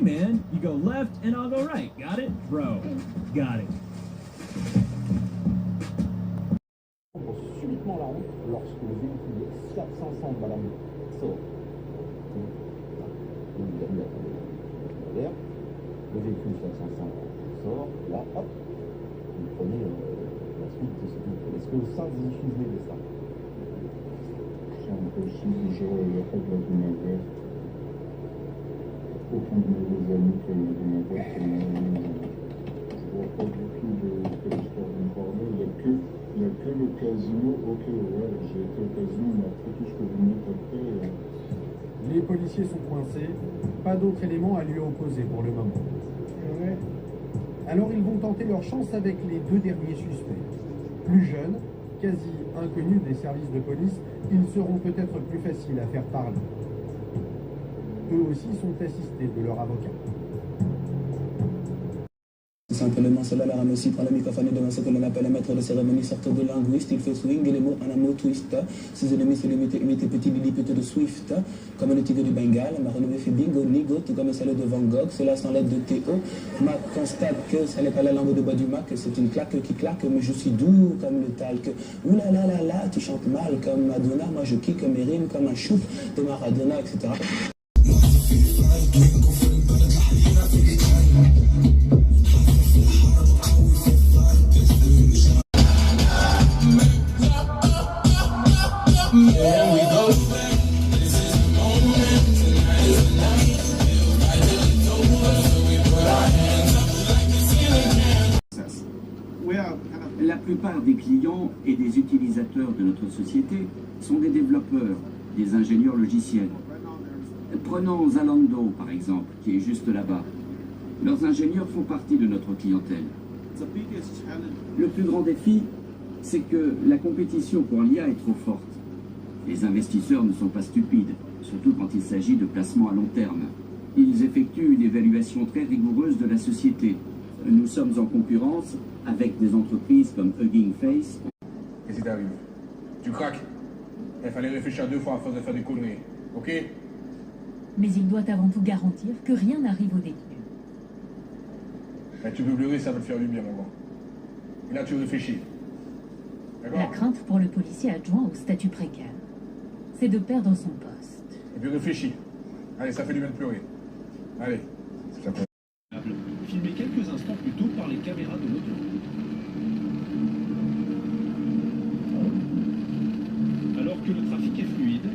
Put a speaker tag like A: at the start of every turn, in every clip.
A: man, you go left and I'll go right. Got it? Bro, got it.
B: Subitement la route lorsque le véhicule 405 Madame sort. Le véhicule 405 sort, là, hop, vous prenez la suite de ce véhicule. Est-ce que ça, vous vous souvenez de ça?
C: C'est impossible, il n'y a pas de navette. Aucun de mes amis qui a eu de navette. Je vois pas du tout de l'histoire d'une cornée. Il n'y a que le casino. Ok, ouais, j'ai été au casino, mais après tout ce que vous mettez après...
D: Les policiers sont coincés. Pas d'autre élément à lui opposer pour le moment. Ouais. Alors ils vont tenter leur chance avec les deux derniers suspects. Plus jeunes, quasi inconnus des services de police, ils seront peut-être plus faciles à faire parler. Eux aussi sont assistés de leur avocat.
E: Simplement, cela leur amène aussi prend le microphone et devant ce que l'on appelle un maître de cérémonie, sorte de linguiste, il fait swing les mots en un mot twist. Ses ennemis se limitent petit Billy plutôt de Swift, comme le tigre du Bengale, ma renommée fait bingo, nigo, tout comme celle de Van Gogh, cela sans l'aide de Théo. Ma constate que ça n'est pas la langue de bois du Mac, c'est une claque qui claque, mais je suis doux comme le talc. Ouh là là là là, tu chantes mal comme Madonna, moi je kick mes rimes comme un shoot de Maradona, etc.
F: La plupart des clients et des utilisateurs de notre société sont des développeurs, des ingénieurs logiciels. Prenons Zalando par exemple, qui est juste là-bas. Leurs ingénieurs font partie de notre clientèle. Le plus grand défi, c'est que la compétition pour l'IA est trop forte. Les investisseurs ne sont pas stupides, surtout quand il s'agit de placements à long terme. Ils effectuent une évaluation très rigoureuse de la société. Nous sommes en concurrence avec des entreprises comme Hugging Face.
G: Qu'est-ce qui t'arrive? Tu craques? Il fallait réfléchir 2 fois avant de faire des conneries, ok?
H: Mais il doit avant tout garantir que rien n'arrive au détenu.
G: Tu veux pleurer, ça va te faire du bien, mon gars. Et là, tu réfléchis.
H: La crainte pour le policier adjoint au statut précaire, c'est de perdre son poste.
G: Et puis réfléchis. Allez, ça fait du bien de pleurer. Allez, ça peut...
A: Filmé quelques instants plus tôt par les caméras de l'autoroute. Alors que le trafic est fluide,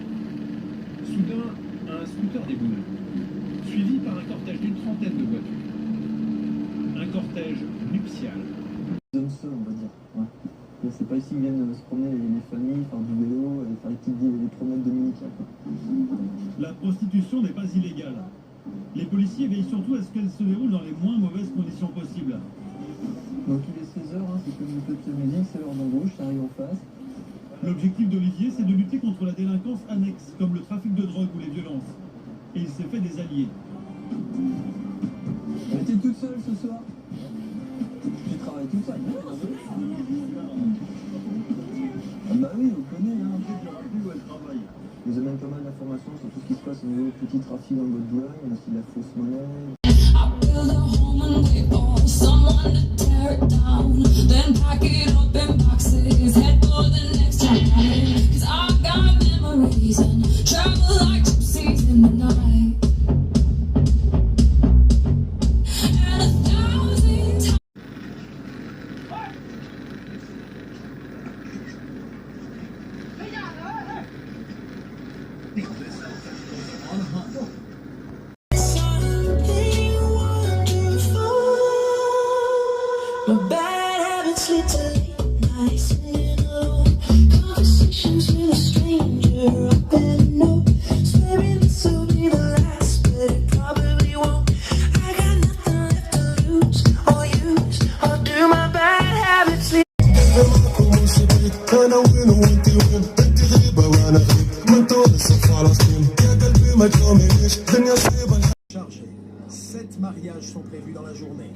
A: soudain, un scooter déboule, suivi par un cortège d'une trentaine de voitures. Un cortège nuptial.
I: Zone seule, on va dire. Ouais. C'est pas ici qu'ils viennent se promener les familles, faire du vélo, faire les promenades dominicales.
A: La prostitution n'est pas illégale. Les policiers veillent surtout à ce qu'elle se déroule dans les moins mauvaises conditions possibles.
I: Donc tous les 16 heures, c'est comme une petite musique, c'est l'heure d'embauche, ça arrive en face.
A: L'objectif d'Olivier, c'est de lutter contre la délinquance annexe, comme le trafic de drogue ou les violences. Et il s'est fait des alliés.
I: Elle était toute seule ce soir. Tu travailles toute seule. Ah bah oui, on connaît, hein. Où elle travaille. Ils vous amènent pas mal d'informations sur tout ce qui se passe au niveau petit trafic dans le Boulogne, il y a aussi de la fausse monnaie.
D: Chargé. 7 mariages sont prévus dans la journée.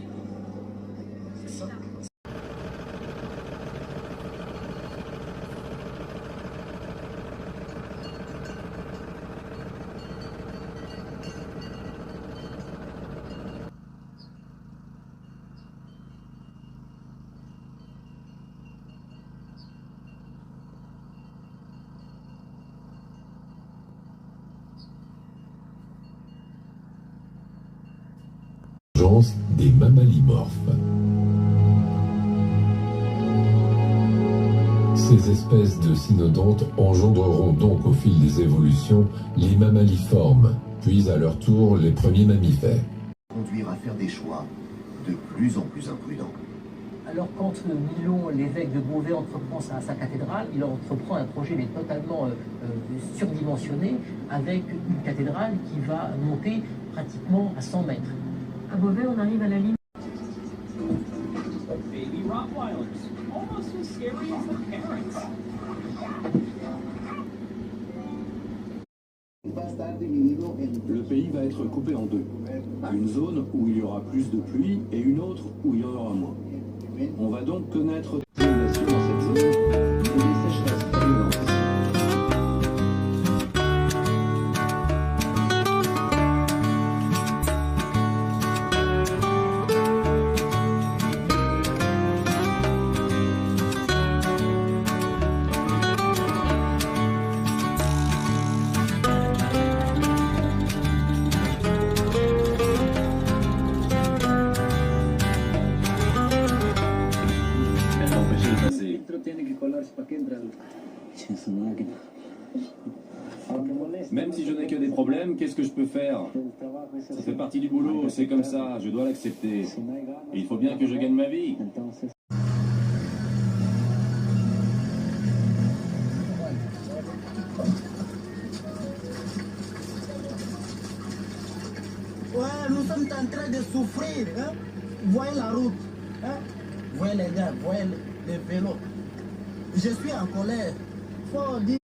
J: l'émergence des mammalimorphes. Ces espèces de cynodontes engendreront donc au fil des évolutions les mammaliformes, puis à leur tour les premiers mammifères.
K: Conduire à faire des choix de plus en plus imprudents.
L: Alors quand Milon, l'évêque de Beauvais, entreprend sa cathédrale, il entreprend un projet mais totalement surdimensionné, avec une cathédrale qui va monter pratiquement à 100 mètres.
H: À Beauvais, on arrive à la ligne.
M: Baby Rottweilers, almost as scary as the parents.
N: Le pays va être coupé en deux. Une zone où il y aura plus de pluie et une autre où il y en aura moins. On va donc connaître des inondations dans cette zone et des sécheresses violentes.
O: Même si je n'ai que des problèmes, qu'est-ce que je peux faire? Ça fait partie du boulot, c'est comme ça, je dois l'accepter. Et il faut bien que je gagne ma vie.
P: Ouais, nous sommes en train de souffrir. Hein? Voyez la route. Hein? Voyez les gars, voyez les vélos. Je suis en colère. Faut dire